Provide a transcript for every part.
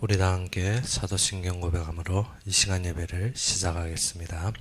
우리 다 함께 사도신경 고백함으로 이 시간 예배를 시작하겠습니다.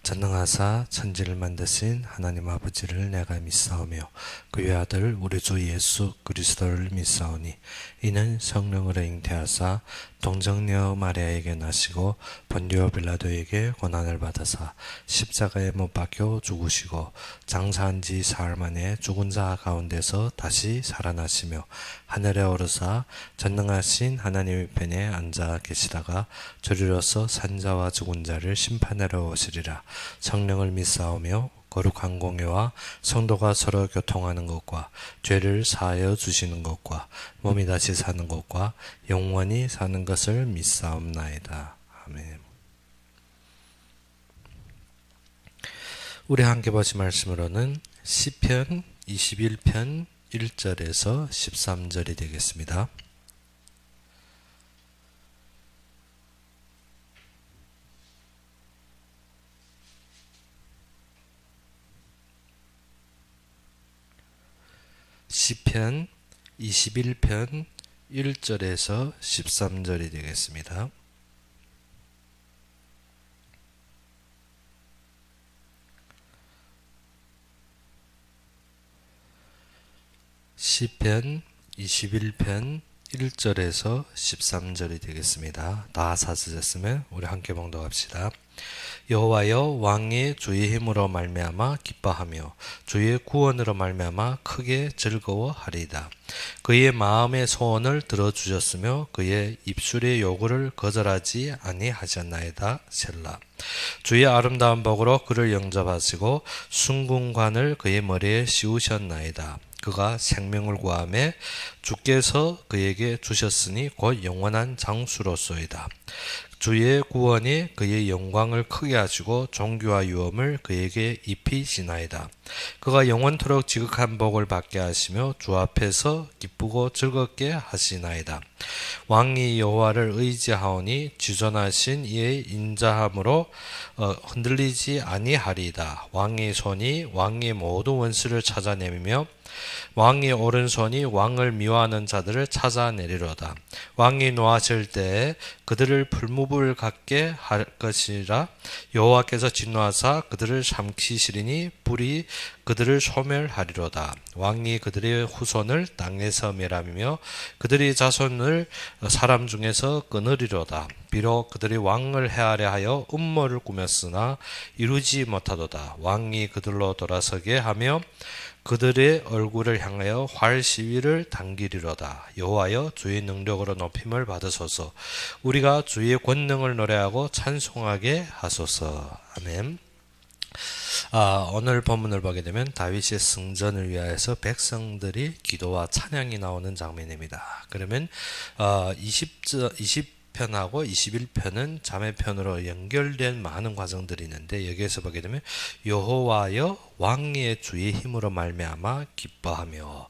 전능하사 천지를 만드신 하나님 아버지를 내가 믿사오며 그의 아들 우리 주 예수 그리스도를 믿사오니 이는 성령으로 잉태하사 동정녀 마리아에게 나시고 본디오 빌라도에게 고난을 받으사 십자가에 못 박혀 죽으시고 장사한 지 사흘 만에 죽은 자 가운데서 다시 살아나시며 하늘에 오르사 전능하신 하나님의 편에 앉아 계시다가 저리로서 산자와 죽은 자를 심판하러 오시리라. 성령을 믿사오며 거룩한 공예와 성도가 서로 교통하는 것과 죄를 사하여 주시는 것과 몸이 다시 사는 것과 영원히 사는 것을 믿사옵나이다. 아멘. 우리 함께 보신 말씀으로는 시편 21편 1절에서 13절이 되겠습니다. 시편 21편 1절에서 13절이 되겠습니다. 시편 21편 1절에서 13절이 되겠습니다. 다 찾으셨으면 우리 함께 봉독합시다. 여호와여, 왕이 주의 힘으로 말미암아 기뻐하며 주의 구원으로 말미암아 크게 즐거워하리이다. 그의 마음의 소원을 들어주셨으며 그의 입술의 요구를 거절하지 아니하셨나이다. 셀라. 주의 아름다운 복으로 그를 영접하시고 순궁관을 그의 머리에 씌우셨나이다. 그가 생명을 구하매 주께서 그에게 주셨으니 곧 영원한 장수로소이다. 주의 구원이 그의 영광을 크게 하시고 존귀와 유엄을 그에게 입히시나이다. 그가 영원토록 지극한 복을 받게 하시며 주 앞에서 기쁘고 즐겁게 하시나이다. 왕이 여호와를 의지하오니 지존하신 이의 인자함으로 흔들리지 아니하리이다. 왕의 손이 왕의 모든 원수를 찾아내며 왕의 오른손이 왕을 미워하는 자들을 찾아내리로다. 왕이 노하실 때에 그들을 풀무불 같게 할 것이라. 여호와께서 진노하사 그들을 삼키시리니 불이 그들을 소멸하리로다. 왕이 그들의 후손을 땅에서 멸하며 그들의 자손을 사람 중에서 끊으리로다. 비록 그들이 왕을 해하려 하여 음모를 꾸몄으나 이루지 못하도다. 왕이 그들로 돌아서게 하며 그들의 얼굴을 향하여 활 시위를 당기리로다. 여호와여, 주의 능력으로 높임을 받으소서. 우리가 주의 권능을 노래하고 찬송하게 하소서. 아멘. 오늘 본문을 보게 되면 다윗의 승전을 위하여서 백성들이 기도와 찬양이 나오는 장면입니다. 그러면 20편하고 21편은 자매편으로 연결된 많은 과정들이 있는데 여기에서 보게 되면 여호와여, 왕의 주의 힘으로 말미암아 기뻐하며,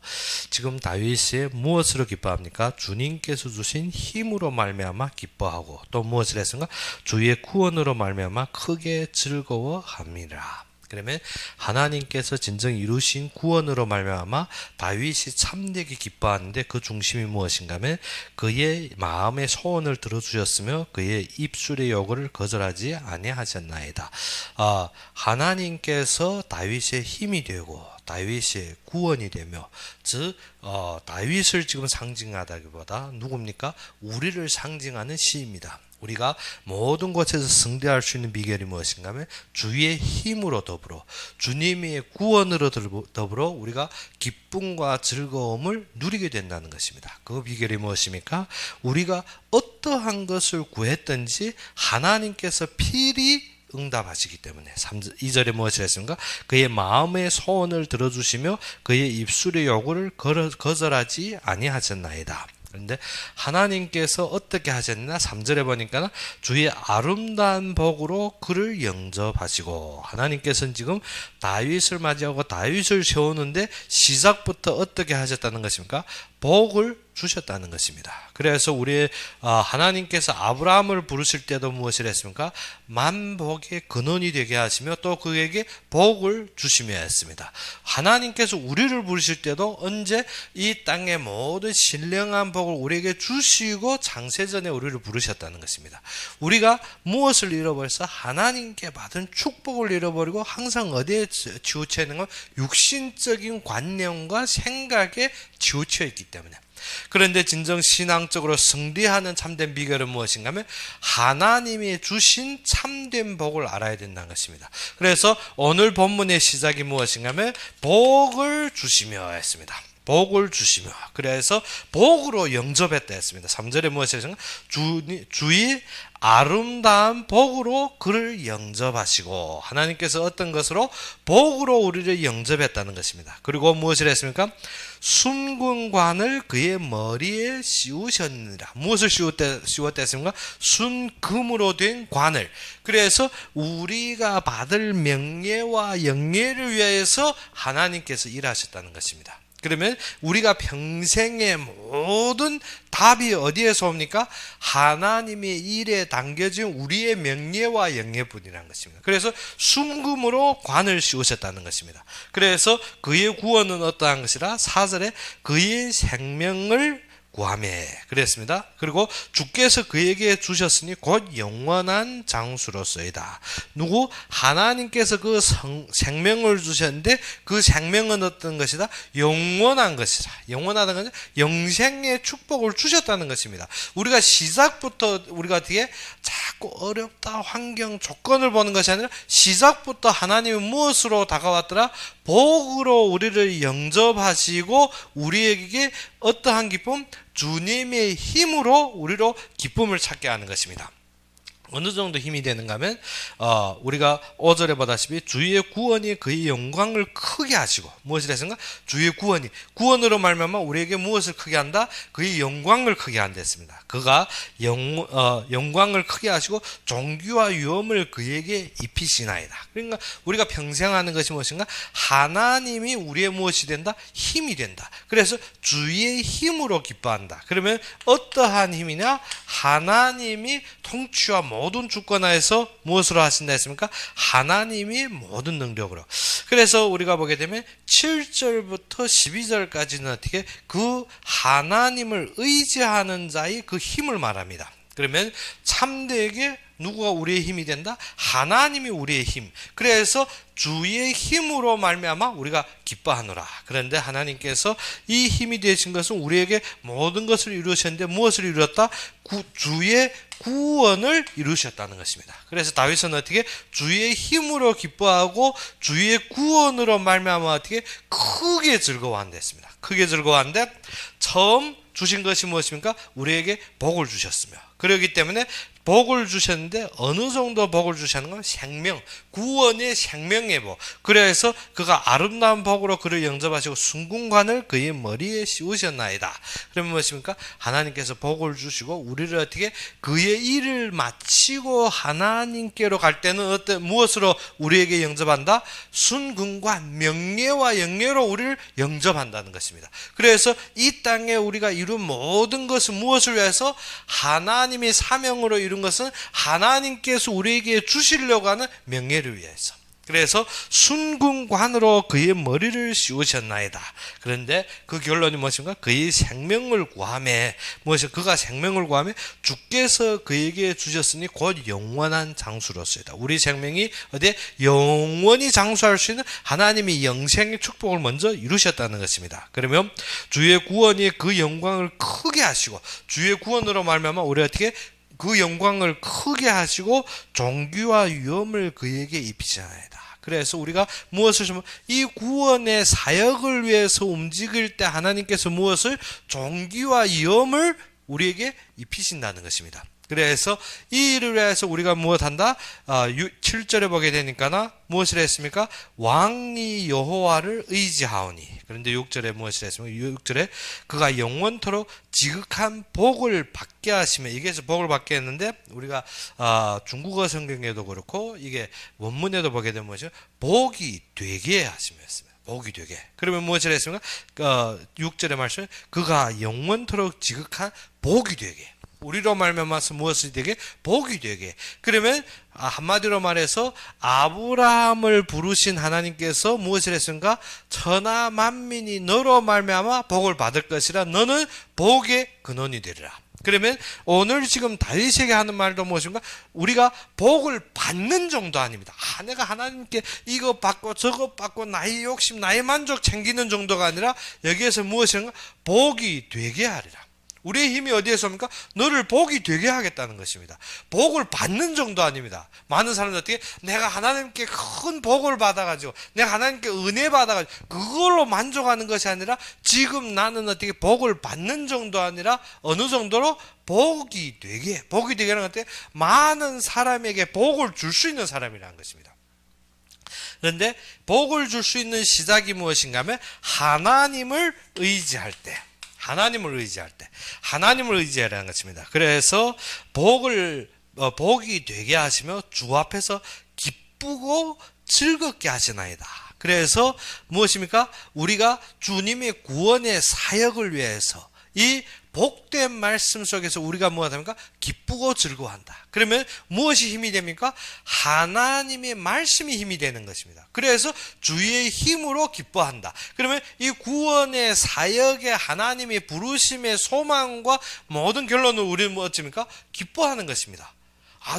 지금 다윗이 무엇으로 기뻐합니까? 주님께서 주신 힘으로 말미암아 기뻐하고, 또 무엇을 했습니까? 주의 구원으로 말미암아 크게 즐거워합니다. 그러면 하나님께서 진정 이루신 구원으로 말미암아 다윗이 참되게 기뻐하는데 그 중심이 무엇인가 하면 그의 마음의 소원을 들어주셨으며 그의 입술의 요구를 거절하지 아니하셨나이다. 하나님께서 다윗의 힘이 되고 다윗의 구원이 되며, 즉 다윗을 지금 상징하다기보다 누굽니까? 우리를 상징하는 시입니다. 우리가 모든 곳에서 승리할 수 있는 비결이 무엇인가 하면 주의 힘으로 더불어 주님의 구원으로 더불어 우리가 기쁨과 즐거움을 누리게 된다는 것입니다. 그 비결이 무엇입니까? 우리가 어떠한 것을 구했든지 하나님께서 필히 응답하시기 때문에. 2절에 무엇을 했습니까? 그의 마음의 소원을 들어주시며 그의 입술의 요구를 거절하지 아니하셨나이다. 그런데 하나님께서 어떻게 하셨나? 3절에 보니까 주의 아름다운 복으로 그를 영접하시고, 하나님께서는 지금 다윗을 맞이하고 다윗을 세우는데 시작부터 어떻게 하셨다는 것입니까? 복을 주셨다는 것입니다. 그래서 우리 하나님께서 아브라함을 부르실 때도 무엇을 했습니까? 만복의 근원이 되게 하시며 또 그에게 복을 주시며 했습니다. 하나님께서 우리를 부르실 때도 언제 이 땅의 모든 신령한 복을 우리에게 주시고 창세전에 우리를 부르셨다는 것입니다. 우리가 무엇을 잃어버려서 하나님께 받은 축복을 잃어버리고 항상 어디에 치우쳐 있는 건 육신적인 관념과 생각에 치우쳐 있기 때문에. 그런데 진정 신앙적으로 승리하는 참된 비결은 무엇인가 하면 하나님이 주신 참된 복을 알아야 된다는 것입니다. 그래서 오늘 본문의 시작이 무엇인가 하면 복을 주시며 했습니다. 복을 주시며, 그래서 복으로 영접했다 했습니다. 3절에 무엇이었습니까? 주의 아름다운 복으로 그를 영접하시고, 하나님께서 어떤 것으로? 복으로 우리를 영접했다는 것입니다. 그리고 무엇을 했습니까? 순금관을 그의 머리에 씌우셨느니라. 무엇을 씌웠다 했습니까? 순금으로 된 관을. 그래서 우리가 받을 명예와 영예를 위해서 하나님께서 일하셨다는 것입니다. 그러면 우리가 평생의 모든 답이 어디에서 옵니까? 하나님의 일에 담겨진 우리의 명예와 영예뿐이라는 것입니다. 그래서 순금으로 관을 씌우셨다는 것입니다. 그래서 그의 구원은 어떠한 것이라? 4절에 그의 생명을 구하며 그랬습니다. 그리고 주께서 그에게 주셨으니 곧 영원한 장수로서이다. 누구? 하나님께서 그 생명을 주셨는데 그 생명은 어떤 것이다? 영원한 것이다. 영원하다는 것은 영생의 축복을 주셨다는 것입니다. 우리가 시작부터 우리가 뒤에 자꾸 어렵다 환경 조건을 보는 것이 아니라 시작부터 하나님이 무엇으로 다가왔더라? 복으로 우리를 영접하시고 우리에게 어떠한 기쁨? 주님의 힘으로 우리로 기쁨을 찾게 하는 것입니다. 어느 정도 힘이 되는가 하면 우리가 5절에 보다시피 주의 구원이 그의 영광을 크게 하시고, 무엇을 했습니까? 주의 구원으로 말미암아 우리에게 무엇을 크게 한다? 그의 영광을 크게 한다 했습니다. 그가 영광을 크게 하시고 존귀와 위엄을 그에게 입히시나이다. 그러니까 우리가 평생 하는 것이 무엇인가? 하나님이 우리의 무엇이 된다? 힘이 된다. 그래서 주의 힘으로 기뻐한다. 그러면 어떠한 힘이냐? 하나님이 통치와 모든 주권하에서 무엇으로 하신다 했습니까? 하나님이 모든 능력으로. 그래서 우리가 보게 되면 7절부터 12절까지는 어떻게? 그 하나님을 의지하는 자의 그 힘을 말합니다. 그러면 참되게 누구가 우리의 힘이 된다? 하나님이 우리의 힘. 그래서 주의 힘으로 말미암아 우리가 기뻐하노라. 그런데 하나님께서 이 힘이 되신 것은 우리에게 모든 것을 이루셨는데 무엇을 이루었다? 주의 구원을 이루셨다는 것입니다. 그래서 다윗은 어떻게? 주의 힘으로 기뻐하고 주의 구원으로 말미암아 어떻게? 크게 즐거워한다 했습니다. 크게 즐거워한데 처음 주신 것이 무엇입니까? 우리에게 복을 주셨으며, 그렇기 때문에 복을 주셨는데 어느 정도 복을 주셨는 건 생명, 구원의 생명의 복. 그래서 그가 아름다운 복으로 그를 영접하시고 순금관을 그의 머리에 씌우셨나이다. 그러면 무엇입니까? 하나님께서 복을 주시고 우리를 어떻게? 그의 일을 마치고 하나님께로 갈 때는 무엇으로 우리에게 영접한다? 순금관, 명예와 영예로 우리를 영접한다는 것입니다. 그래서 이 땅에 우리가 이룬 모든 것은 무엇을 위해서? 하나님의 사명으로 이룬 것은 하나님께서 우리에게 주시려고 하는 명예를 위해서. 그래서 순금관으로 그의 머리를 씌우셨나이다. 그런데 그 결론이 무엇인가? 그의 생명을 구하며, 무엇이? 그가 생명을 구하며 주께서 그에게 주셨으니 곧 영원한 장수로서이다. 우리 생명이 어디에? 영원히 장수할 수 있는 하나님이 영생의 축복을 먼저 이루셨다는 것입니다. 그러면 주의 구원이 그 영광을 크게 하시고, 주의 구원으로 말미암아 우리 어떻게? 그 영광을 크게 하시고 존귀와 위엄을 그에게 입히시나이다. 그래서 우리가 무엇을 좀 이 구원의 사역을 위해서 움직일 때 하나님께서 무엇을? 존귀와 위엄을 우리에게 입히신다는 것입니다. 그래서 이 일을 위해서 우리가 무엇한다? 7절에 보게 되니까 무엇을 했습니까? 왕이 여호와를 의지하오니. 그런데 6절에 무엇을 했습니까? 6절에 그가 영원토록 지극한 복을 받게 하시며, 이게서 복을 받게 했는데 우리가 중국어 성경에도 그렇고 이게 원문에도 보게 되면 뭐죠? 복이 되게 하시며 했습니다. 복이 되게. 그러면 무엇을 했습니까? 6절의 말씀, 그가 영원토록 지극한 복이 되게. 우리로 말미암아서 무엇이 되게? 복이 되게. 그러면 한마디로 말해서 아브라함을 부르신 하나님께서 무엇을 했습니까? 천하 만민이 너로 말미암아 복을 받을 것이라. 너는 복의 근원이 되리라. 그러면 오늘 지금 다윗에게 하는 말도 무엇인가? 우리가 복을 받는 정도 아닙니다. 내가 하나님께 이거 받고 저거 받고 나의 욕심, 나의 만족 챙기는 정도가 아니라 여기에서 무엇인가? 복이 되게 하리라. 우리의 힘이 어디에서 옵니까? 너를 복이 되게 하겠다는 것입니다. 복을 받는 정도 아닙니다. 많은 사람들 어떻게 내가 하나님께 큰 복을 받아가지고 내가 하나님께 은혜 받아가지고 그걸로 만족하는 것이 아니라 지금 나는 어떻게 복을 받는 정도 아니라 어느 정도로 복이 되게 하는 것 같아요. 많은 사람에게 복을 줄 수 있는 사람이라는 것입니다. 그런데 복을 줄 수 있는 시작이 무엇인가 하면 하나님을 의지할 때, 하나님을 의지하라는 것입니다. 그래서 복이 되게 하시며 주 앞에서 기쁘고 즐겁게 하시나이다. 그래서 무엇입니까? 우리가 주님의 구원의 사역을 위해서 이 복된 말씀 속에서 우리가 무엇 합니까? 기쁘고 즐거워한다. 그러면 무엇이 힘이 됩니까? 하나님의 말씀이 힘이 되는 것입니다. 그래서 주의 힘으로 기뻐한다. 그러면 이 구원의 사역의 하나님의 부르심의 소망과 모든 결론을 우리는 무엇입니까? 기뻐하는 것입니다.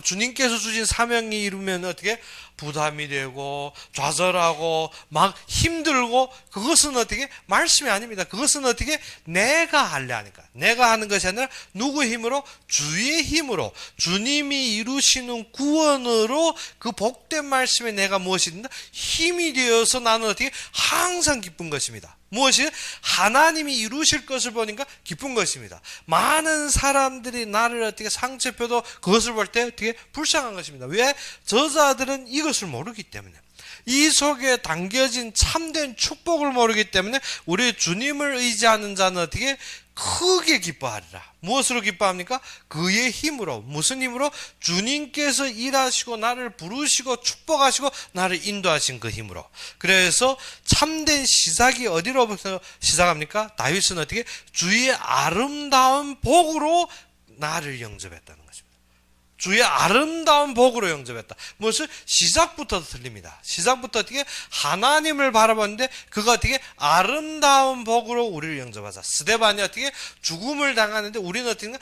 주님께서 주신 사명이 이루면 어떻게 부담이 되고 좌절하고 막 힘들고 그것은 어떻게 말씀이 아닙니다. 그것은 어떻게 내가 하려 하니까. 내가 하는 것이 아니라 누구의 힘으로? 주의 힘으로, 주님이 이루시는 구원으로 그 복된 말씀에 내가 무엇이 된다? 힘이 되어서 나는 어떻게 항상 기쁜 것입니다. 무엇이? 하나님이 이루실 것을 보니까 기쁜 것입니다. 많은 사람들이 나를 어떻게 상처표도 그것을 볼 때 어떻게 불쌍한 것입니다. 왜? 저자들은 이것을 모르기 때문에, 이 속에 담겨진 참된 축복을 모르기 때문에 우리 주님을 의지하는 자는 어떻게 크게 기뻐하리라. 무엇으로 기뻐합니까? 그의 힘으로. 무슨 힘으로? 주님께서 일하시고 나를 부르시고 축복하시고 나를 인도하신 그 힘으로. 그래서 참된 시작이 어디로부터 시작합니까? 다윗은 어떻게? 주의 아름다운 복으로 나를 영접했다는 것입니다. 주의 아름다운 복으로 영접했다. 무엇을? 시작부터 틀립니다. 시작부터 어떻게? 하나님을 바라봤는데 그가 어떻게? 아름다운 복으로 우리를 영접하자. 스데반이 어떻게? 죽음을 당하는데 우리는 어떻게?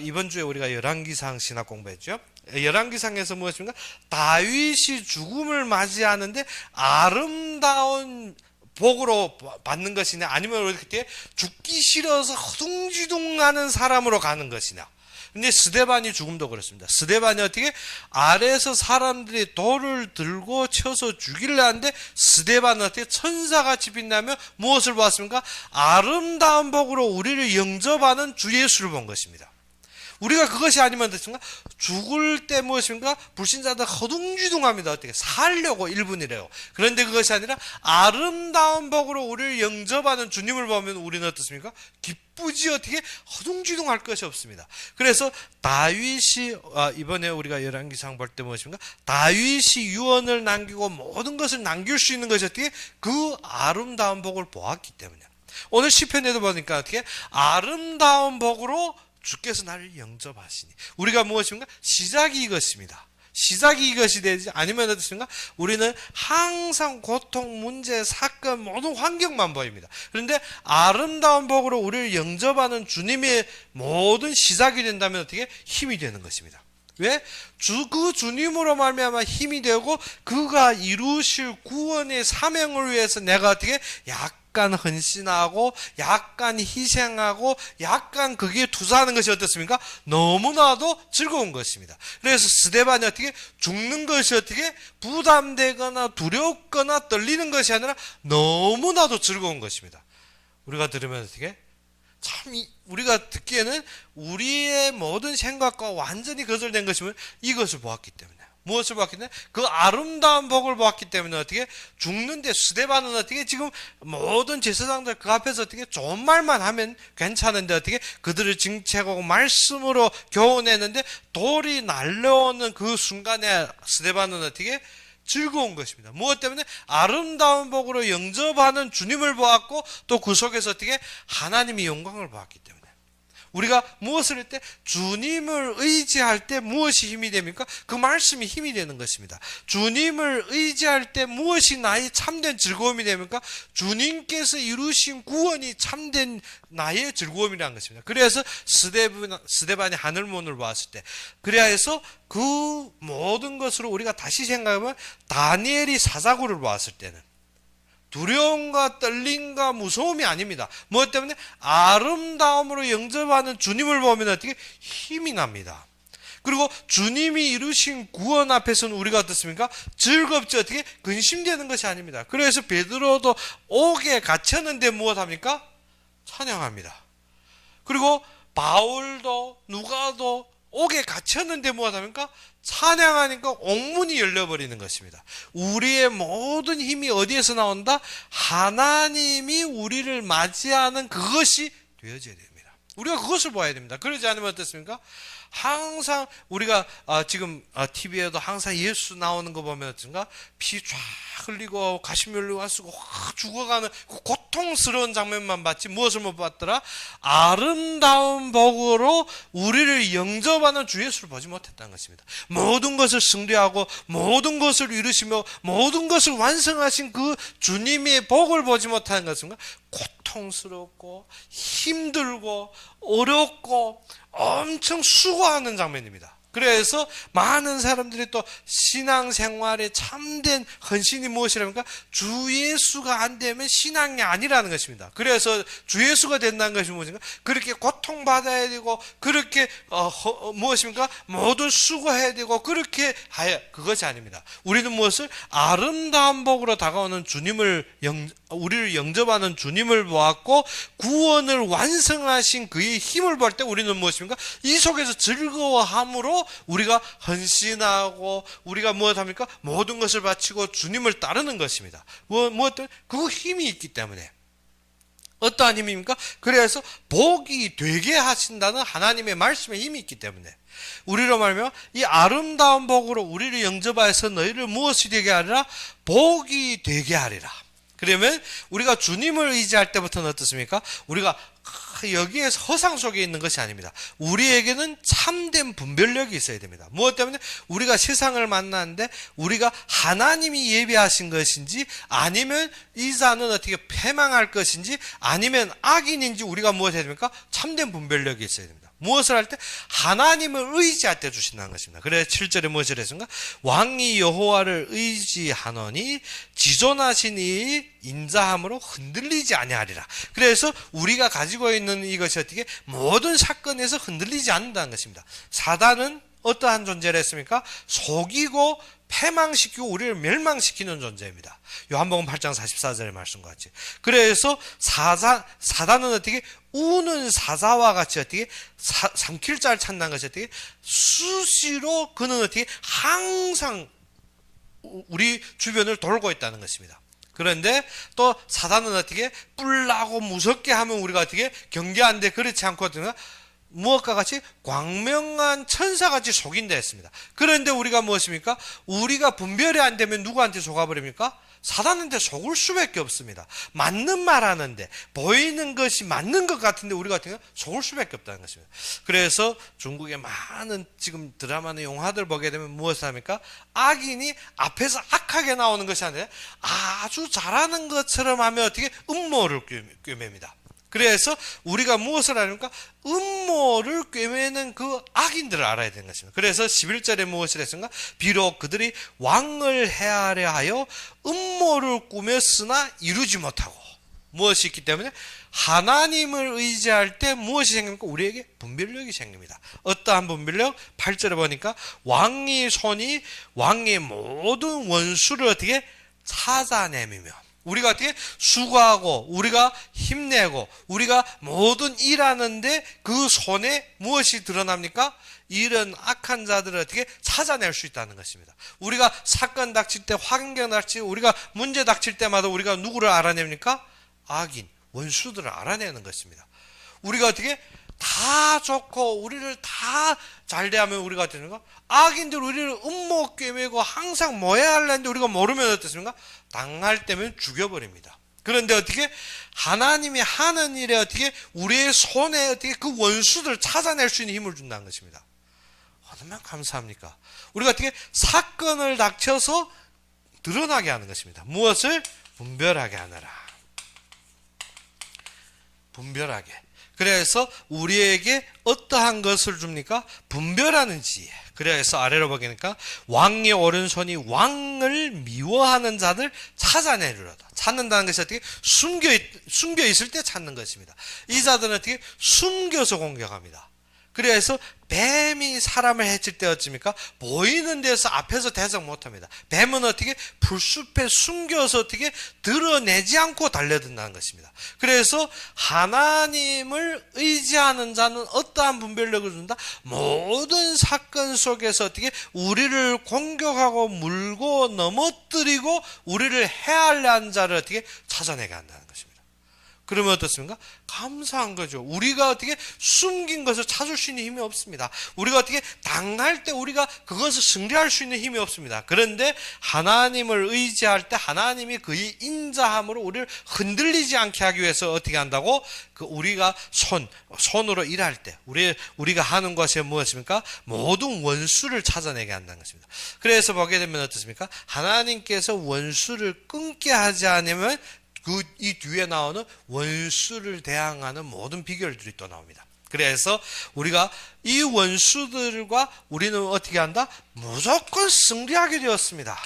이번 주에 우리가 열왕기상 신학 공부했죠. 열왕기상에서 무엇입니까? 다윗이 죽음을 맞이하는데 아름다운 복으로 받는 것이냐, 아니면 어떻게? 죽기 싫어서 허둥지둥하는 사람으로 가는 것이냐. 근데 스데반이 죽음도 그렇습니다. 스데반이 어떻게? 아래에서 사람들이 돌을 들고 쳐서 죽이려 하는데 스데반은 어떻게? 천사같이 빛나며 무엇을 보았습니까? 아름다운 복으로 우리를 영접하는 주 예수를 본 것입니다. 우리가 그것이 아니면 어떻습니까? 죽을 때 무엇입니까? 불신자들 허둥지둥합니다. 어떻게? 살려고 1분이래요. 그런데 그것이 아니라 아름다운 복으로 우리를 영접하는 주님을 보면 우리는 어떻습니까? 기쁘지 어떻게? 허둥지둥할 것이 없습니다. 그래서 다윗이 이번에 우리가 열왕기상 볼 때 무엇입니까? 다윗이 유언을 남기고 모든 것을 남길 수 있는 것이 어떻게? 그 아름다운 복을 보았기 때문에. 오늘 시편에도 보니까 어떻게? 아름다운 복으로 주께서 나를 영접하시니. 우리가 무엇입니까? 시작이 이것입니다. 시작이 이것이 되지 아니면 어떻습니까? 우리는 항상 고통, 문제, 사건, 모든 환경만 보입니다. 그런데 아름다운 복으로 우리를 영접하는 주님의 모든 시작이 된다면 어떻게? 힘이 되는 것입니다. 왜? 그 주님으로 말미암아 힘이 되고 그가 이루실 구원의 사명을 위해서 내가 어떻게? 약간 헌신하고 약간 희생하고 약간 거기에 투자하는 것이 어떻습니까? 너무나도 즐거운 것입니다. 그래서 스데반이 어떻게? 죽는 것이 어떻게? 부담되거나 두렵거나 떨리는 것이 아니라 너무나도 즐거운 것입니다. 우리가 들으면 어떻게? 참 우리가 듣기에는 우리의 모든 생각과 완전히 거절된 것이면 이것을 보았기 때문에. 무엇을 보았기 때문에? 그 아름다운 복을 보았기 때문에 어떻게? 죽는데 스데반은 어떻게? 지금 모든 제사장들 그 앞에서 어떻게? 좋은 말만 하면 괜찮은데 어떻게? 그들을 징책하고 말씀으로 교훈했는데 돌이 날려오는 그 순간에 스데반은 어떻게? 즐거운 것입니다. 무엇 때문에? 아름다운 복으로 영접하는 주님을 보았고 또 그 속에서 어떻게 하나님의 영광을 보았기 때문에. 우리가 무엇을 할 때 주님을 의지할 때 무엇이 힘이 됩니까? 그 말씀이 힘이 되는 것입니다. 주님을 의지할 때 무엇이 나의 참된 즐거움이 됩니까? 주님께서 이루신 구원이 참된 나의 즐거움이라는 것입니다. 그래서 스데반이 하늘문을 보았을 때, 그래야 해서 그 모든 것으로 우리가 다시 생각하면 다니엘이 사자굴을 보았을 때는 두려움과 떨림과 무서움이 아닙니다. 무엇 때문에? 아름다움으로 영접하는 주님을 보면 어떻게? 힘이 납니다. 그리고 주님이 이루신 구원 앞에서는 우리가 어떻습니까? 즐겁지 어떻게? 근심되는 것이 아닙니다. 그래서 베드로도 옥에 갇혔는데 무엇합니까? 찬양합니다. 그리고 바울도 누가도 옥에 갇혔는데 무엇합니까? 찬양하니까 옥문이 열려버리는 것입니다. 우리의 모든 힘이 어디에서 나온다? 하나님이 우리를 맞이하는 그것이 되어져야 됩니다. 우리가 그것을 봐야 됩니다. 그러지 않으면 어떻습니까? 항상 우리가 지금 TV에도 항상 예수 나오는 거 보면 어떤가? 피 쫙 흘리고 가시면류관 쓰고 확 죽어가는 그 고통스러운 장면만 봤지 무엇을 못 봤더라? 아름다운 복으로 우리를 영접하는 주 예수를 보지 못했다는 것입니다. 모든 것을 승리하고 모든 것을 이루시며 모든 것을 완성하신 그 주님의 복을 보지 못하는 것은 고통스럽고 힘들고 어렵고 엄청 수고하는 장면입니다. 그래서 많은 사람들이 또 신앙생활에 참된 헌신이 무엇이랍니까? 주 예수가 안 되면 신앙이 아니라는 것입니다. 그래서 주 예수가 된다는 것이 무엇인가? 그렇게 고통받아야 되고 그렇게 무엇입니까? 모든 수고해야 되고 그렇게 그것이 아닙니다. 우리는 무엇을? 아름다운 복으로 다가오는 주님을 우리를 영접하는 주님을 보았고 구원을 완성하신 그의 힘을 볼 때 우리는 무엇입니까? 이 속에서 즐거워함으로 우리가 헌신하고 우리가 무엇합니까? 모든 것을 바치고 주님을 따르는 것입니다. 무엇 때문에? 그 힘이 있기 때문에. 어떠한 힘입니까? 그래서 복이 되게 하신다는 하나님의 말씀에 힘이 있기 때문에 우리로 말하면 이 아름다운 복으로 우리를 영접하여서 너희를 무엇이 되게 하리라? 복이 되게 하리라. 그러면 우리가 주님을 의지할 때부터는 어떻습니까? 우리가 여기에서 허상 속에 있는 것이 아닙니다. 우리에게는 참된 분별력이 있어야 됩니다. 무엇 때문에? 우리가 세상을 만나는데 우리가 하나님이 예비하신 것인지 아니면 이 자는 어떻게 패망할 것인지 아니면 악인인지 우리가 무엇 해야 됩니까? 참된 분별력이 있어야 됩니다. 무엇을 할 때? 하나님을 의지할 때 주신다는 것입니다. 그래서 7절에 무엇을 했습니까? 왕이 여호와를 의지하노니 지존하신 이 인자함으로 흔들리지 아니하리라. 그래서 우리가 가지고 있는 이것이 어떻게? 모든 사건에서 흔들리지 않는다는 것입니다. 사단은 어떠한 존재를 했습니까? 속이고 패망시키고 우리를 멸망시키는 존재입니다. 요한복음 8장 44절의 말씀과 같이. 그래서 사단은 어떻게? 우는 사자와 같이 어떻게? 삼킬 자를 찾는 것이 어떻게? 수시로 그는 어떻게? 항상 우리 주변을 돌고 있다는 것입니다. 그런데 또 사단은 어떻게? 뿔나고 무섭게 하면 우리가 어떻게? 경계하는데 그렇지 않고 어떻게? 무엇과 같이? 광명한 천사같이 속인다 했습니다. 그런데 우리가 무엇입니까? 우리가 분별이 안 되면 누구한테 속아버립니까? 사단한테 속을 수밖에 없습니다. 맞는 말 하는데 보이는 것이 맞는 것 같은데 우리가 어떻게 속을 수밖에 없다는 것입니다. 그래서 중국의 많은 지금 드라마나 영화들 보게 되면 무엇을 합니까? 악인이 앞에서 악하게 나오는 것이 아니라 아주 잘하는 것처럼 하면 어떻게 음모를 꿰맵니다. 그래서 우리가 무엇을 하니까 음모를 꿰매는 그 악인들을 알아야 되는 것입니다. 그래서 11절에 무엇을 했습니까? 비록 그들이 왕을 해하려 하여 음모를 꾸몄으나 이루지 못하고 무엇이 있기 때문에 하나님을 의지할 때 무엇이 생깁니까? 우리에게 분별력이 생깁니다. 어떠한 분별력? 8절에 보니까 왕의 손이 왕의 모든 원수를 어떻게 찾아내미며 우리가 어떻게 수고하고 우리가 힘내고 우리가 모든 일하는데 그 손에 무엇이 드러납니까? 이런 악한 자들을 어떻게 찾아낼 수 있다는 것입니다. 우리가 사건 닥칠 때 환경 닥칠 때 우리가 문제 닥칠 때마다 우리가 누구를 알아냅니까? 악인, 원수들을 알아내는 것입니다. 우리가 어떻게 다 좋고 우리를 다 잘대하면 우리가 되는가? 악인들 우리를 음모 꿰매고 항상 모해하려는데 우리가 모르면 어떻습니까? 당할 때면 죽여버립니다. 그런데 어떻게 하나님이 하는 일에 어떻게 우리의 손에 어떻게 그 원수들을 찾아낼 수 있는 힘을 준다는 것입니다. 얼마나 감사합니까? 우리가 어떻게 사건을 닥쳐서 드러나게 하는 것입니다. 무엇을? 분별하게 하느라. 분별하게. 그래서 우리에게 어떠한 것을 줍니까? 분별하는 지혜. 그래서 아래로 보니까 왕의 오른손이 왕을 미워하는 자들 찾아내리로다. 찾는다는 것이 어떻게? 숨겨 있을 때 찾는 것입니다. 이 자들은 어떻게? 숨겨서 공격합니다. 그래서 뱀이 사람을 해칠 때 어찌입니까? 보이는 데서 앞에서 대적 못합니다. 뱀은 어떻게? 풀숲에 숨겨서 어떻게? 드러내지 않고 달려든다는 것입니다. 그래서 하나님을 의지하는 자는 어떠한 분별력을 준다? 모든 사건 속에서 어떻게? 우리를 공격하고 물고 넘어뜨리고 우리를 해하려 하는 자를 어떻게? 찾아내게 한다는 것입니다. 그러면 어떻습니까? 감사한 거죠. 우리가 어떻게 숨긴 것을 찾을 수 있는 힘이 없습니다. 우리가 어떻게 당할 때 우리가 그것을 승리할 수 있는 힘이 없습니다. 그런데 하나님을 의지할 때 하나님이 그의 인자함으로 우리를 흔들리지 않게 하기 위해서 어떻게 한다고? 우리가 손으로 일할 때 우리가 하는 것이 무엇입니까? 모든 원수를 찾아내게 한다는 것입니다. 그래서 보게 되면 어떻습니까? 하나님께서 원수를 끊게 하지 않으면 이 뒤에 나오는 원수를 대항하는 모든 비결들이 또 나옵니다. 그래서 우리가 이 원수들과 우리는 어떻게 한다? 무조건 승리하게 되었습니다.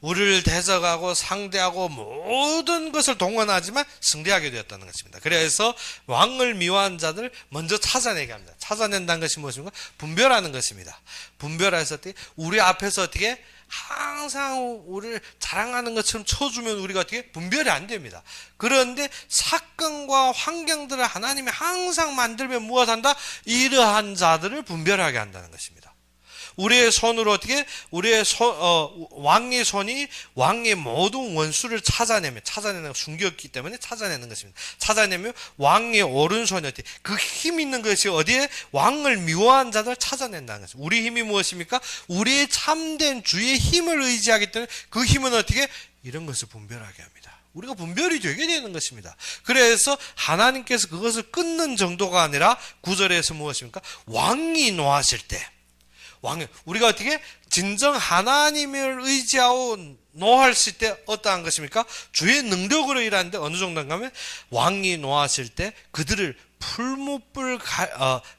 우리를 대적하고 상대하고 모든 것을 동원하지만 승리하게 되었다는 것입니다. 그래서 왕을 미워한 자들 먼저 찾아내게 합니다. 찾아낸다는 것이 무엇입니까? 분별하는 것입니다. 분별해서 어떻게? 우리 앞에서 어떻게? 항상 우리를 자랑하는 것처럼 쳐주면 우리가 어떻게? 분별이 안 됩니다. 그런데 사건과 환경들을 하나님이 항상 만들면 무엇한다? 이러한 자들을 분별하게 한다는 것입니다. 우리의 손으로 어떻게? 왕의 손이 왕의 모든 원수를 찾아내는 거 숨겼기 때문에 찾아내는 것입니다. 찾아내면 왕의 오른손이 어떻게? 그 힘 있는 것이 어디에? 왕을 미워한 자들 찾아낸다는 것입니다. 우리 힘이 무엇입니까? 우리의 참된 주의 힘을 의지하기 때문에 그 힘은 어떻게? 이런 것을 분별하게 합니다. 우리가 분별이 되게 되는 것입니다. 그래서 하나님께서 그것을 끊는 정도가 아니라 9절에서 무엇입니까? 왕이 노하실 때 우리가 어떻게 진정 하나님을 의지하고 노하실 때 어떠한 것입니까? 주의 능력으로 일하는데 어느 정도인가 하면 왕이 노하실 때 그들을 풀무불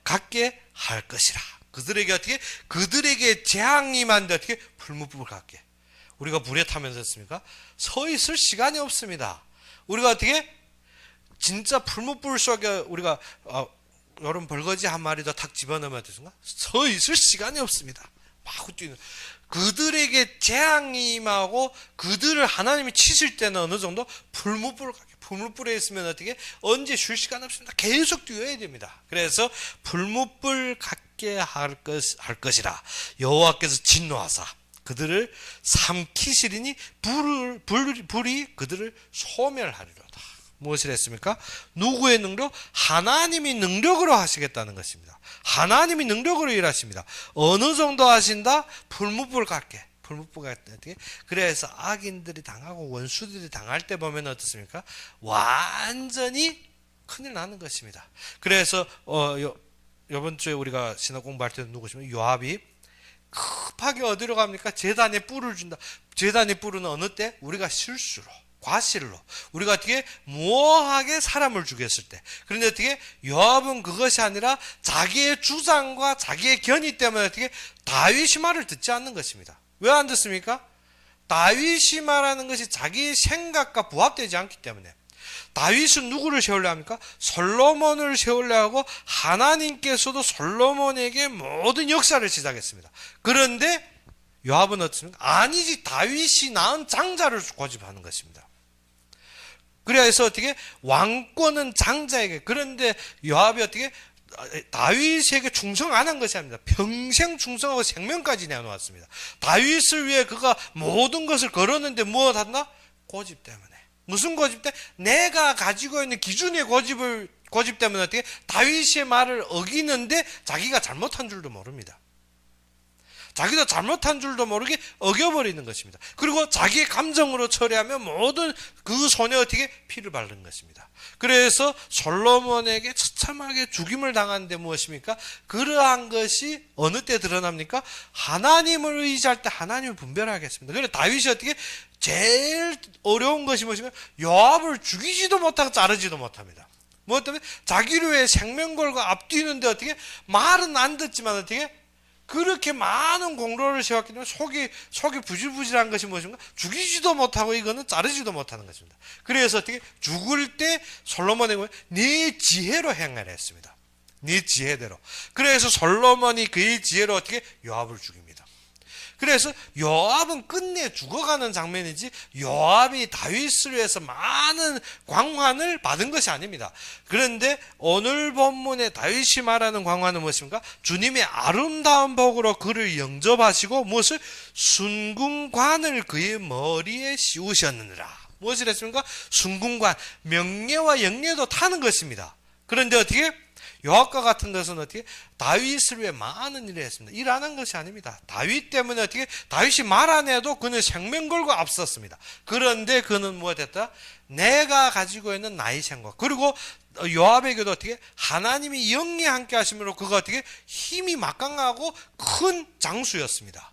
갖게 할 것이라. 그들에게 어떻게? 그들에게 재앙이 임한데 어떻게? 풀무불 갖게. 우리가 불에 타면서 했습니까? 서 있을 시간이 없습니다. 우리가 어떻게? 진짜 풀무불 속에 우리가 여름 벌거지 한 마리 더 탁 집어넣으면 어떻습니까? 서 있을 시간이 없습니다. 막 뛰는. 그들에게 재앙이 임하고 그들을 하나님이 치실 때는 어느 정도? 풀무불에 있으면 어떻게? 언제 쉴 시간 없습니다. 계속 뛰어야 됩니다. 그래서 풀무불 갖게 할 것이라 여호와께서 진노하사 그들을 삼키시리니 불이 그들을 소멸하리로다. 무엇을 했습니까? 누구의 능력? 하나님이 능력으로 하시겠다는 것입니다. 하나님이 능력으로 일하십니다. 어느 정도 하신다? 풀무불 갖게. 그래서 악인들이 당하고 원수들이 당할 때 보면 어떻습니까? 완전히 큰일 나는 것입니다. 그래서 이번 주에 우리가 신학 공부할 때도 누구시면 요압이 급하게 어디로 갑니까? 제단에 뿔을 준다. 제단의 뿔은 어느 때? 우리가 실수로 과실로 우리가 어떻게 무어하게 사람을 죽였을 때. 그런데 어떻게 요압은 그것이 아니라 자기의 주장과 자기의 견의 때문에 어떻게 다윗이 말을 듣지 않는 것입니다. 왜 안 듣습니까? 다윗이 말하는 것이 자기의 생각과 부합되지 않기 때문에. 다윗은 누구를 세우려 합니까? 솔로몬을 세우려 하고 하나님께서도 솔로몬에게 모든 역사를 시작했습니다. 그런데 요압은 어떻습니까? 아니지, 다윗이 낳은 장자를 고집하는 것입니다. 그래서 어떻게 왕권은 장자에게. 그런데 요압이 어떻게 다윗에게 충성 안 한 것이 아닙니다. 평생 충성하고 생명까지 내놓았습니다. 다윗을 위해 그가 모든 것을 걸었는데 무엇 한다? 고집 때문에. 무슨 고집 때문에? 내가 가지고 있는 기준의 고집을 고집 때문에 어떻게 다윗의 말을 어기는데 자기가 잘못한 줄도 모릅니다. 자기도 잘못한 줄도 모르게 어겨버리는 것입니다. 그리고 자기의 감정으로 처리하면 모든 그 손에 어떻게 피를 바르는 것입니다. 그래서 솔로몬에게 처참하게 죽임을 당하는데 무엇입니까? 그러한 것이 어느 때 드러납니까? 하나님을 의지할 때 하나님을 분별하겠습니다. 그래서 다윗이 어떻게 제일 어려운 것이 무엇입니까? 요압을 죽이지도 못하고 자르지도 못합니다. 뭐 때문에 자기를 위해 생명 걸고 앞뒤는데 어떻게 말은 안 듣지만 어떻게 그렇게 많은 공로를 세웠기 때문에 속이 부질부질한 것이 무엇인가? 죽이지도 못하고 이거는 자르지도 못하는 것입니다. 그래서 어떻게 죽을 때 솔로몬에게 네 지혜로 행하라 했습니다. 네 지혜대로. 그래서 솔로몬이 그의 지혜로 어떻게 요압을 죽입니다. 그래서 요압은 끝내 죽어가는 장면이지 요압이 다윗을 위해서 많은 광환을 받은 것이 아닙니다. 그런데 오늘 본문에 다윗이 말하는 광환은 무엇입니까? 주님의 아름다운 복으로 그를 영접하시고 무엇을? 순궁관을 그의 머리에 씌우셨느니라. 무엇을 했습니까? 순궁관, 명예와 영예도 타는 것입니다. 그런데 어떻게? 요압과 같은 것은 어떻게? 다윗을 위해 많은 일을 했습니다. 일 안 한 것이 아닙니다. 다윗 때문에 어떻게? 다윗이 말 안 해도 그는 생명 걸고 앞섰습니다. 그런데 그는 무엇 했다? 내가 가지고 있는 나의 생각. 그리고 요압에게도 어떻게? 하나님이 영에 함께 하심으로 그가 어떻게? 힘이 막강하고 큰 장수였습니다.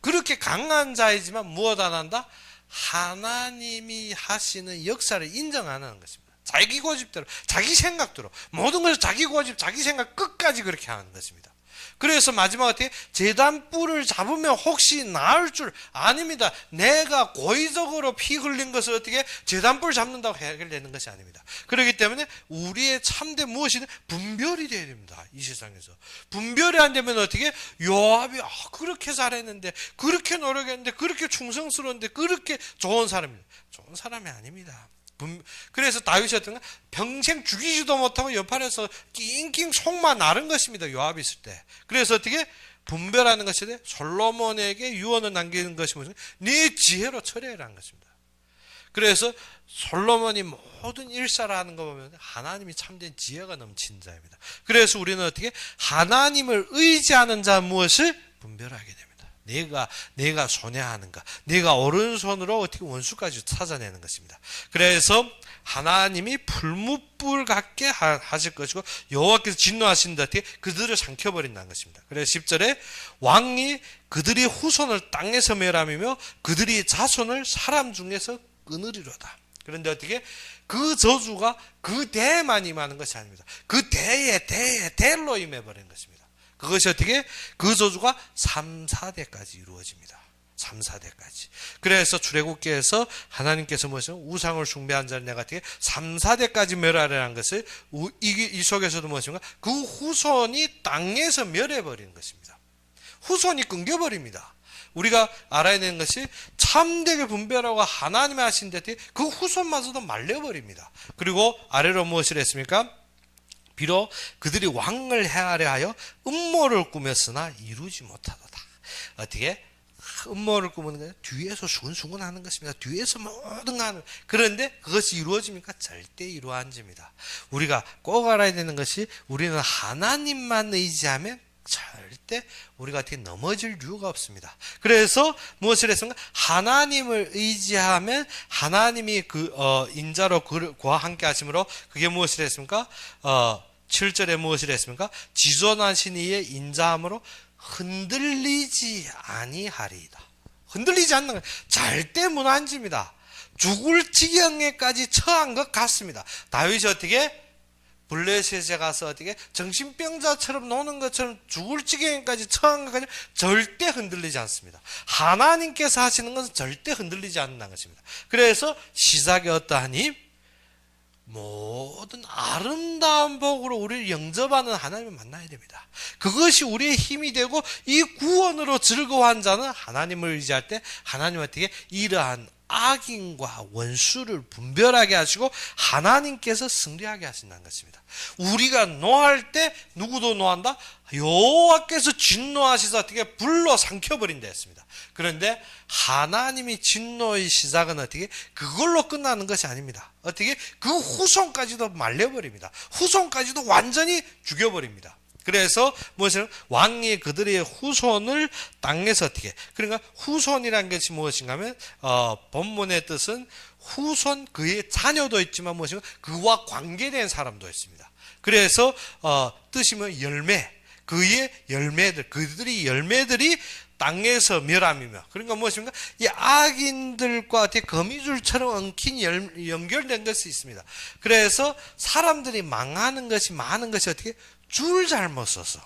그렇게 강한 자이지만 무엇 안 한다? 하나님이 하시는 역사를 인정하는 것입니다. 자기 고집대로, 자기 생각대로, 모든 것을 자기 고집, 자기 생각 끝까지 그렇게 하는 것입니다. 그래서 마지막에 어떻게? 제단뿔을 잡으면 혹시 나을 줄 아닙니다. 내가 고의적으로 피 흘린 것을 어떻게? 제단뿔 잡는다고 해결되는 것이 아닙니다. 그렇기 때문에 우리의 참된 무엇이든 분별이 되어야 됩니다. 이 세상에서. 분별이 안 되면 어떻게? 요압이 그렇게 잘했는데, 그렇게 노력했는데, 그렇게 충성스러운데, 그렇게 좋은 사람입니다. 좋은 사람이 아닙니다. 그래서 다윗이 어떤가? 평생 죽이지도 못하고 옆판에서 낑낑 속만 나른 것입니다. 요압이 있을 때. 그래서 어떻게? 분별하는 것이 돼? 솔로몬에게 유언을 남기는 것이 무슨? 네 지혜로 처리해라는 것입니다. 그래서 솔로몬이 모든 일사를 하는 거 보면 하나님이 참된 지혜가 넘친 자입니다. 그래서 우리는 어떻게? 하나님을 의지하는 자 무엇을? 분별하게 됩니다. 내가 손해하는가? 내가 오른손으로 어떻게 원수까지 찾아내는 것입니다. 그래서 하나님이 풀무불 같게 하실 것이고 여호와께서 진노하신다. 어떻게? 그들을 삼켜버린다는 것입니다. 그래서 10절에 왕이 그들이 후손을 땅에서 멸하며 그들이 자손을 사람 중에서 끊으리로다. 그런데 어떻게? 그 저주가 그 대에만 임하는 것이 아닙니다. 그 대로 임해버리는 것입니다. 그것이 어떻게? 그 저주가 3, 4대까지 이루어집니다. 3, 4대까지. 그래서 출애굽기에서 하나님께서 무엇이요? 우상을 숭배한 자를 내가 어떻게? 3, 4대까지 멸하라는 것을 이 속에서도 무엇인가? 그 후손이 땅에서 멸해버리는 것입니다. 후손이 끊겨버립니다. 우리가 알아야 되는 것이 참되게 분별하고 하나님이 하신 데 그 후손마저도 말려버립니다. 그리고 아래로 무엇을 했습니까? 비록 그들이 왕을 해하려 하여 음모를 꾸몄으나 이루지 못하도다. 어떻게? 음모를 꾸미는 게 뒤에서 수근수근 하는 것입니다. 뒤에서 모든 거 하는. 그런데 그것이 이루어집니까? 절대 이루어 안 집니다. 우리가 꼭 알아야 되는 것이 우리는 하나님만 의지하면 절대 우리가 어떻게 넘어질 이유가 없습니다. 그래서 무엇을 했습니까? 하나님을 의지하면 하나님이 인자로 그와 함께 하심으로 그게 무엇을 했습니까? 7절에 무엇을 했습니까? 지존하신 이의 인자함으로 흔들리지 아니하리이다. 흔들리지 않는 것, 절대 무너집니다. 죽을 지경에까지 처한 것 같습니다. 다윗이 어떻게? 블레셋에 가서 어떻게? 정신병자처럼 노는 것처럼 죽을 지경에까지 처한 것까지 절대 흔들리지 않습니다. 하나님께서 하시는 것은 절대 흔들리지 않는 것입니다. 그래서 시작이 어떠하니? 모든 아름다운 복으로 우리를 영접하는 하나님을 만나야 됩니다. 그것이 우리의 힘이 되고 이 구원으로 즐거워한 자는 하나님을 의지할 때 하나님 어떻게? 이러한 악인과 원수를 분별하게 하시고 하나님께서 승리하게 하신다는 것입니다. 우리가 노할 때 누구도 노한다? 여호와께서 진노하시사 어떻게 불로 삼켜버린다 했습니다. 그런데 하나님이 진노의 시작은 어떻게 그걸로 끝나는 것이 아닙니다. 어떻게 그 후손까지도 말려버립니다. 후손까지도 완전히 죽여버립니다. 그래서 무엇을 왕이 그들의 후손을 땅에서 어떻게 그러니까 후손이란 것이 무엇인가 하면 본문의 뜻은 후손 그의 자녀도 있지만 무엇인가 그와 관계된 사람도 있습니다. 그래서 뜻이 뭐 열매 그의 열매들 그들이 열매들이 땅에서 멸함이며 그러니까 무엇입니까? 이 악인들과 어떻게 거미줄처럼 엉킨 연결된 것이 있습니다. 그래서 사람들이 망하는 것이 많은 것이 어떻게 줄 잘못 써서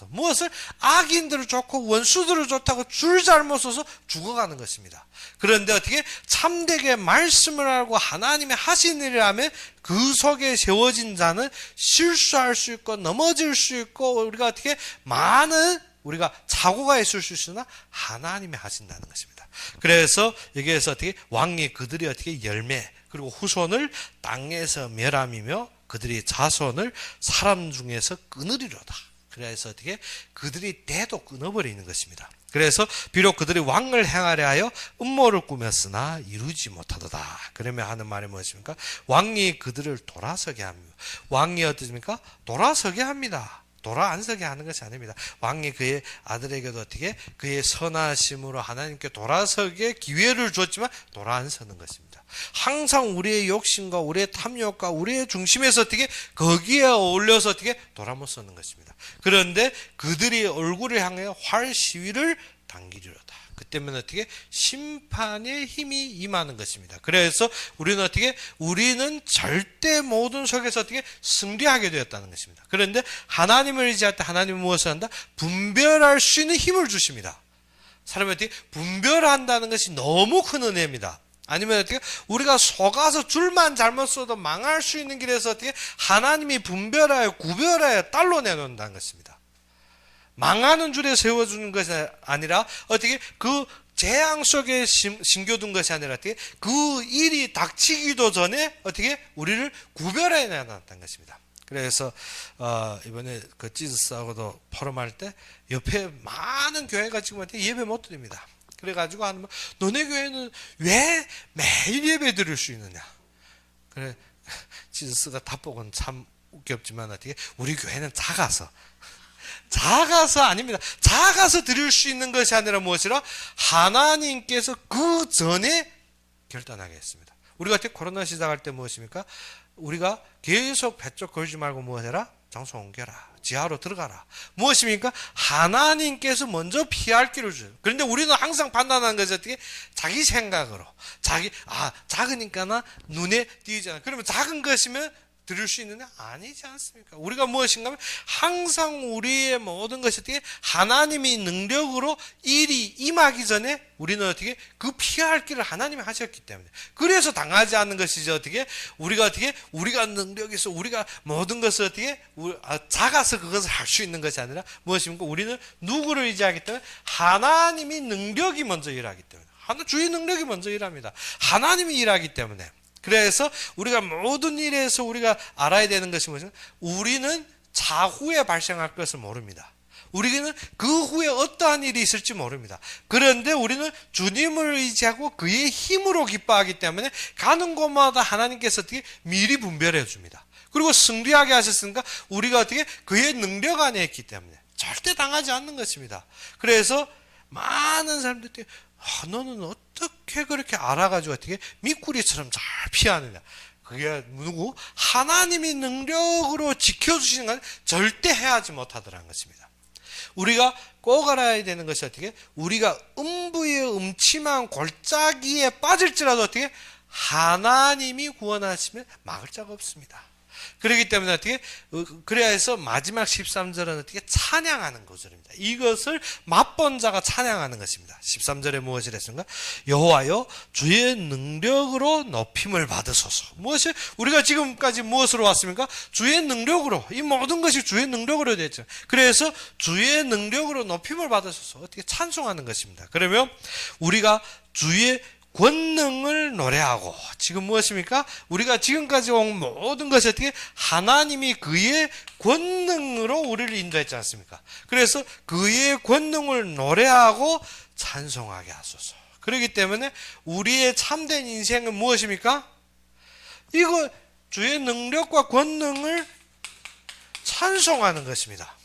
무엇을 악인들을 좋고 원수들을 좋다고 줄 잘못 써서 죽어가는 것입니다. 그런데 어떻게 참되게 말씀을 알고 하나님의 하신 일이라면 그 속에 세워진 자는 실수할 수 있고 넘어질 수 있고 우리가 어떻게 많은 우리가 사고가 있을 수 있으나 하나님이 하신다는 것입니다. 그래서 여기에서 어떻게 왕이 그들이 어떻게 열매 그리고 후손을 땅에서 멸함이며 그들이 자손을 사람 중에서 끊으리로다. 그래서 어떻게 그들이 대도 끊어버리는 것입니다. 그래서 비록 그들이 왕을 행하려 하여 음모를 꾸몄으나 이루지 못하도다. 그러면 하는 말이 무엇입니까? 왕이 그들을 돌아서게 합니다. 왕이 어떻습니까? 돌아서게 합니다. 돌아 안 서게 하는 것이 아닙니다. 왕이 그의 아들에게도 어떻게 그의 선하심으로 하나님께 돌아서게 기회를 줬지만 돌아 안 서는 것입니다. 항상 우리의 욕심과 우리의 탐욕과 우리의 중심에서 어떻게 거기에 어울려서 어떻게 돌아 못 서는 것입니다. 그런데 그들이 얼굴을 향해 활 시위를 당기리로다. 그 때문에 어떻게 심판의 힘이 임하는 것입니다. 그래서 우리는 어떻게 우리는 절대 모든 속에서 어떻게 승리하게 되었다는 것입니다. 그런데 하나님을 의지할 때 하나님은 무엇을 한다? 분별할 수 있는 힘을 주십니다. 사람이 어떻게 분별한다는 것이 너무 큰 은혜입니다. 아니면 어떻게 우리가 속아서 줄만 잘못 써도 망할 수 있는 길에서 어떻게 하나님이 분별하여 구별하여 딸로 내놓는다는 것입니다. 망하는 줄에 세워주는 것이 아니라 어떻게 그 재앙 속에 심겨둔 것이 아니라 어떻게 그 일이 닥치기도 전에 어떻게 우리를 구별해 내놨다는 것입니다. 그래서 이번에 그 지즈스하고도 포럼할 때 옆에 많은 교회가 지금 예배 못 드립니다. 그래가지고 하는 말, 너네 교회는 왜 매일 예배 드릴 수 있느냐? 그래 지즈스가 답복은 참 웃겼지만 어떻게 우리 교회는 작아서 아닙니다. 작아서 드릴 수 있는 것이 아니라 무엇이라 하나님께서 그 전에 결단하게 했습니다. 우리가 코로나 시작할 때 무엇입니까? 우리가 계속 배쪽 걸지 말고 무엇해라? 장소 옮겨라. 지하로 들어가라. 무엇입니까? 하나님께서 먼저 피할 길을 주세요. 그런데 우리는 항상 판단하는 것이 어떻게? 자기 생각으로. 작으니까 눈에 띄잖아. 그러면 작은 것이면 드릴 수 있느냐? 아니지 않습니까? 우리가 무엇인가 하면 항상 우리의 모든 것이 어떻게 하나님이 능력으로 일이 임하기 전에 우리는 어떻게 그 피할 길을 하나님이 하셨기 때문에 그래서 당하지 않는 것이지 어떻게 우리가 능력이 있어 우리가 모든 것을 어떻게 작아서 그것을 할 수 있는 것이 아니라 무엇입니까? 우리는 누구를 의지하기 때문에 하나님이 능력이 먼저 일하기 때문에 주의 능력이 먼저 일합니다. 하나님이 일하기 때문에 그래서 우리가 모든 일에서 우리가 알아야 되는 것이 뭐죠? 우리는 차후에 발생할 것을 모릅니다. 우리는 그 후에 어떠한 일이 있을지 모릅니다. 그런데 우리는 주님을 의지하고 그의 힘으로 기뻐하기 때문에 가는 곳마다 하나님께서 어떻게 미리 분별해 줍니다. 그리고 승리하게 하셨으니까 우리가 어떻게 그의 능력 안에 있기 때문에 절대 당하지 않는 것입니다. 그래서 많은 사람들이 너는 어떻게 그렇게 알아가지고 어떻게 미꾸리처럼 잘 피하느냐? 그게 누구? 하나님이 능력으로 지켜주시는 건 절대 해하지 못하더라는 것입니다. 우리가 꼭 알아야 되는 것이 어떻게? 우리가 음부의 음침한 골짜기에 빠질지라도 어떻게? 하나님이 구원하시면 막을 자가 없습니다. 그렇기 때문에 어떻게 그래야 해서 마지막 13절은 어떻게 찬양하는 구절입니다. 이것을 맛본 자가 찬양하는 것입니다. 13절에 무엇을 했습니까? 여호와여 주의 능력으로 높임을 받으소서. 무엇이 우리가 지금까지 무엇으로 왔습니까? 주의 능력으로. 이 모든 것이 주의 능력으로 됐죠. 그래서 주의 능력으로 높임을 받으소서. 어떻게 찬송하는 것입니다. 그러면 우리가 주의 권능을 노래하고, 지금 무엇입니까? 우리가 지금까지 온 모든 것이 어떻게 하나님이 그의 권능으로 우리를 인도했지 않습니까? 그래서 그의 권능을 노래하고 찬송하게 하소서. 그렇기 때문에 우리의 참된 인생은 무엇입니까? 이거 주의 능력과 권능을 찬송하는 것입니다.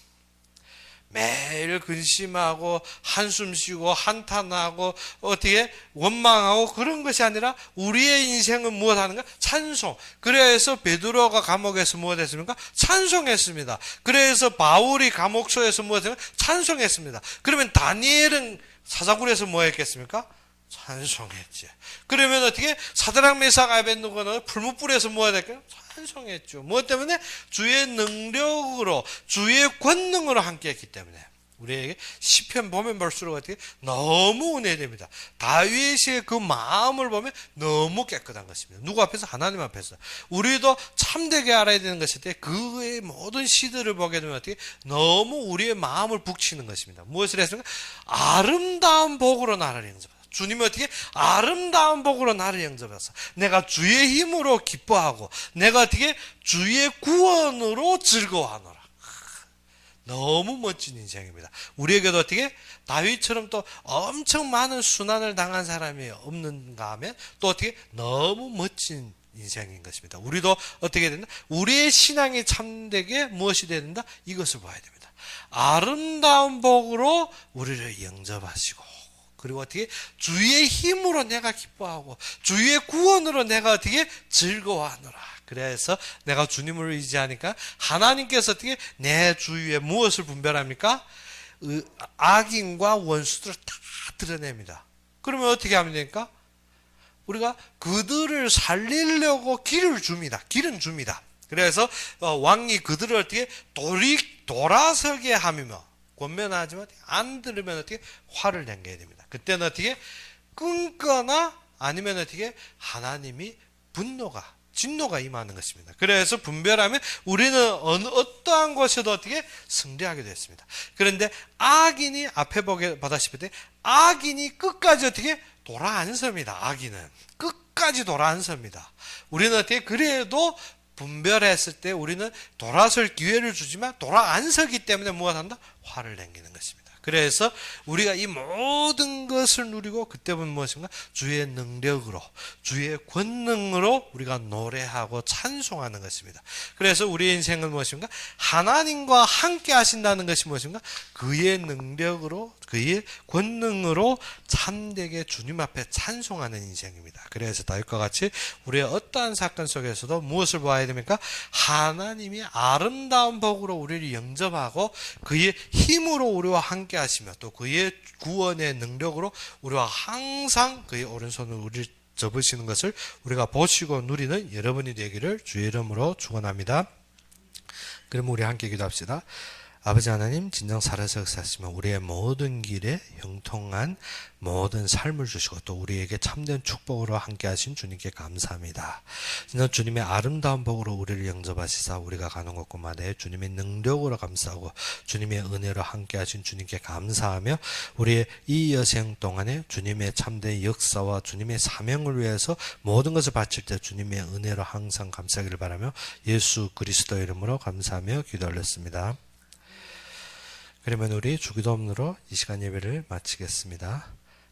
매일 근심하고 한숨 쉬고 한탄하고 어떻게 원망하고 그런 것이 아니라 우리의 인생은 무엇 하는가? 찬송. 그래서 베드로가 감옥에서 무엇 했습니까? 찬송했습니다. 그래서 바울이 감옥소에서 무엇 했습니까? 찬송했습니다. 그러면 다니엘은 사자굴에서 뭐 했겠습니까? 찬송했지. 그러면 어떻게 사드락 메삭 아벤누고는 풀무불에서 뭐 해야 될까요? 찬송했죠. 무엇 때문에? 주의 능력으로, 주의 권능으로 함께했기 때문에. 우리에게 시편 보면 볼수록 어떻게 너무 은혜됩니다. 다윗의 그 마음을 보면 너무 깨끗한 것입니다. 누구 앞에서? 하나님 앞에서. 우리도 참되게 알아야 되는 것일 때 그의 모든 시들을 보게 되면 어떻게 너무 우리의 마음을 북치는 것입니다. 무엇을 했습니까? 아름다운 복으로 나를 영접하라. 주님이 어떻게 아름다운 복으로 나를 영접해서 내가 주의 힘으로 기뻐하고 내가 어떻게 주의 구원으로 즐거워하노라. 너무 멋진 인생입니다. 우리에게도 어떻게 다윗처럼 또 엄청 많은 순환을 당한 사람이 없는가 하면 또 어떻게 너무 멋진 인생인 것입니다. 우리도 어떻게 된다? 우리의 신앙이 참되게 무엇이 되야 된다? 이것을 봐야 됩니다. 아름다운 복으로 우리를 영접하시고 그리고 어떻게 주의 힘으로 내가 기뻐하고 주의 구원으로 내가 어떻게 즐거워하노라. 그래서 내가 주님을 의지하니까 하나님께서 어떻게 내 주위에 무엇을 분별합니까? 악인과 원수들을 다 드러냅니다. 그러면 어떻게 하면 됩니까? 우리가 그들을 살리려고 길을 줍니다. 길은 줍니다. 그래서 왕이 그들을 어떻게 돌아서게 하며 권면하지만 안 들으면 어떻게 화를 내게 됩니다. 그때는 어떻게 끊거나 아니면 어떻게 하나님이 진노가 임하는 것입니다. 그래서 분별하면 우리는 어떠한 것에도 어떻게 승리하게 됐습니다. 그런데 악인이 앞에 보다시피 악인이 끝까지 어떻게 돌아앉습니다. 악인은 끝까지 돌아앉습니다. 우리는 어떻게 그래도 분별했을 때 우리는 돌아설 기회를 주지만 돌아앉기 때문에 무엇 한다? 화를 내기는 것입니다. 그래서 우리가 이 모든 것을 누리고 그때는 무엇인가? 주의 능력으로 주의 권능으로 우리가 노래하고 찬송하는 것입니다. 그래서 우리의 인생은 무엇인가? 하나님과 함께 하신다는 것이 무엇인가? 그의 능력으로 그의 권능으로 참되게 주님 앞에 찬송하는 인생입니다. 그래서 다윗과 같이 우리의 어떠한 사건 속에서도 무엇을 보아야 됩니까? 하나님이 아름다운 복으로 우리를 영접하고 그의 힘으로 우리와 함께 하시며 또 그의 구원의 능력으로 우리와 항상 그의 오른손을 우리를 접으시는 것을 우리가 보시고 누리는 여러분이 되기를 주의 이름으로 축원합니다. 그럼 우리 함께 기도합시다. 아버지 하나님, 진정 살아서 역사하시며 우리의 모든 길에 형통한 모든 삶을 주시고 또 우리에게 참된 축복으로 함께 하신 주님께 감사합니다. 진정 주님의 아름다운 복으로 우리를 영접하시사 우리가 가는 곳곳마다 주님의 능력으로 감사하고 주님의 은혜로 함께 하신 주님께 감사하며 우리의 이 여생 동안에 주님의 참된 역사와 주님의 사명을 위해서 모든 것을 바칠 때 주님의 은혜로 항상 감사하기를 바라며 예수 그리스도 이름으로 감사하며 기도 올렸습니다. 그러면 우리 주기도문으로 이 시간 예배를 마치겠습니다.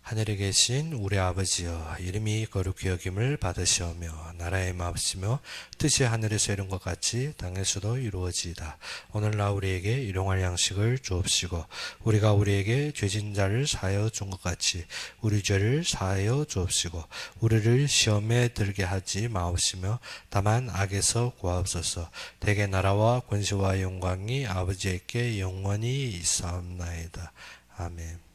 하늘에 계신 우리 아버지여, 이름이 거룩히 여김을 받으시오며 나라의 마음이시며 뜻이 하늘에서 이룬 것 같이 땅에서도 이루어지이다. 오늘날 우리에게 일용할 양식을 주옵시고 우리가 우리에게 죄진 자를 사하여 준 것 같이 우리 죄를 사하여 주옵시고 우리를 시험에 들게 하지 마옵시며 다만 악에서 구하옵소서. 대개 나라와 권세와 영광이 아버지께 영원히 있사옵나이다. 아멘.